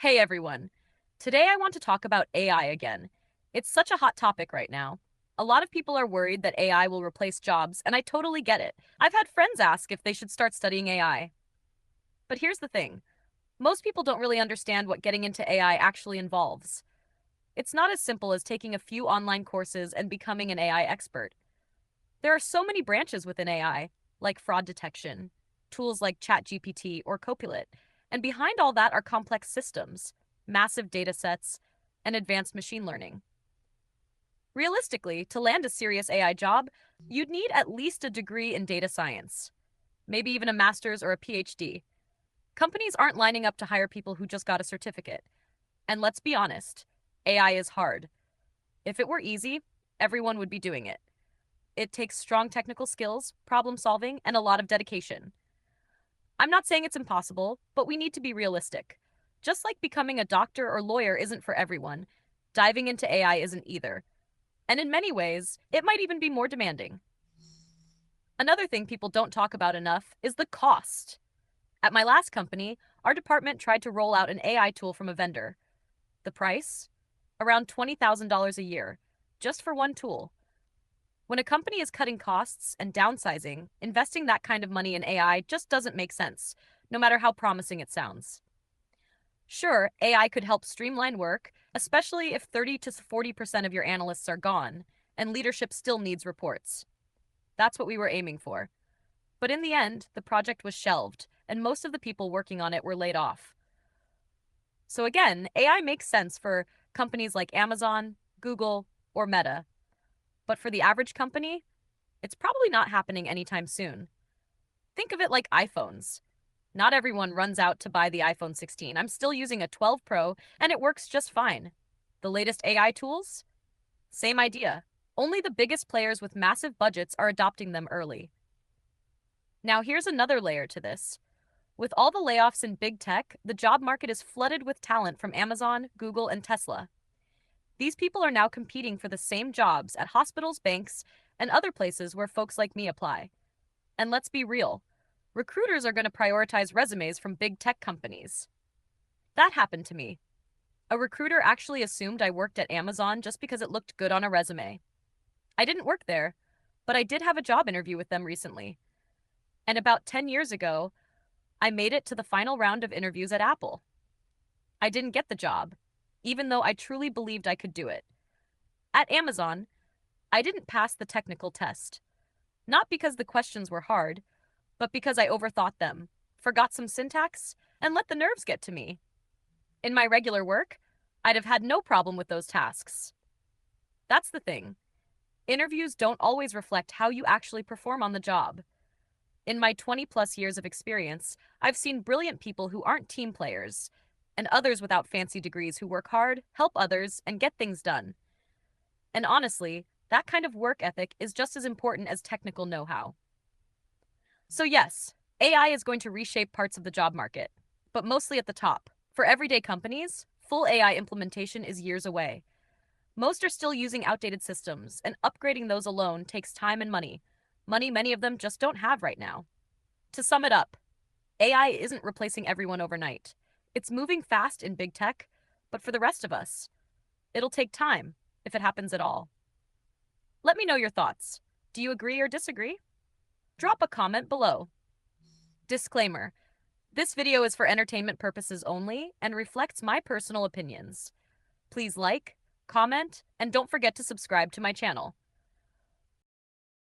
Hey everyone. Today I want to talk about AI again. It's such a hot topic right now. A lot of people are worried that AI will replace jobs, and I totally get it. I've had friends ask if they should start studying AI. But here's the thing. Most people don't really understand what getting into AI actually involves. It's not as simple as taking a few online courses and becoming an AI expert. There are so many branches within AI, like fraud detection, tools like ChatGPT or Copilot, and behind all that are complex systems, massive data sets, and advanced machine learning. Realistically, to land a serious AI job, you'd need at least a degree in data science, maybe even a master's or a PhD. Companies aren't lining up to hire people who just got a certificate. And let's be honest, AI is hard. If it were easy, everyone would be doing it. It takes strong technical skills, problem solving, and a lot of dedication. I'm not saying it's impossible, but we need to be realistic. Just like becoming a doctor or lawyer isn't for everyone, diving into AI isn't either. And in many ways, it might even be more demanding. Another thing people don't talk about enough is the cost. At my last company, our department tried to roll out an AI tool from a vendor. The price? Around $20,000 a year, just for one tool. When a company is cutting costs and downsizing, investing that kind of money in AI just doesn't make sense, no matter how promising it sounds. Sure, AI could help streamline work, especially if 30 to 40% of your analysts are gone, and leadership still needs reports. That's what we were aiming for. But in the end, the project was shelved, and most of the people working on it were laid off. So again, AI makes sense for companies like Amazon, Google, or Meta. But for the average company, it's probably not happening anytime soon. Think of it like iPhones. Not everyone runs out to buy the iPhone 16. I'm still using a 12 Pro, and it works just fine. The latest AI tools? Same idea. Only the biggest players with massive budgets are adopting them early. Now, here's another layer to this. With all the layoffs in big tech, the job market is flooded with talent from Amazon, Google, and Tesla. These people are now competing for the same jobs at hospitals, banks, and other places where folks like me apply. And let's be real, recruiters are going to prioritize resumes from big tech companies. That happened to me. A recruiter actually assumed I worked at Amazon just because it looked good on a resume. I didn't work there, but I did have a job interview with them recently. And about 10 years ago, I made it to the final round of interviews at Apple. I didn't get the job, even though I truly believed I could do it. At Amazon, I didn't pass the technical test. Not because the questions were hard, but because I overthought them, forgot some syntax, and let the nerves get to me. In my regular work, I'd have had no problem with those tasks. That's the thing. Interviews don't always reflect how you actually perform on the job. In my 20 plus years of experience, I've seen brilliant people who aren't team players, and others without fancy degrees who work hard, help others, and get things done. And honestly, that kind of work ethic is just as important as technical know how. So, yes, AI is going to reshape parts of the job market, but mostly at the top. For everyday companies, full AI implementation is years away. Most are still using outdated systems, and upgrading those alone takes time and money. Money many of them just don't have right now. To sum it up, AI isn't replacing everyone overnight. It's moving fast in big tech, but for the rest of us, it'll take time, if it happens at all. Let me know your thoughts. Do you agree or disagree? Drop a comment below. Disclaimer: this video is for entertainment purposes only and reflects my personal opinions. Please like, comment, and don't forget to subscribe to my channel.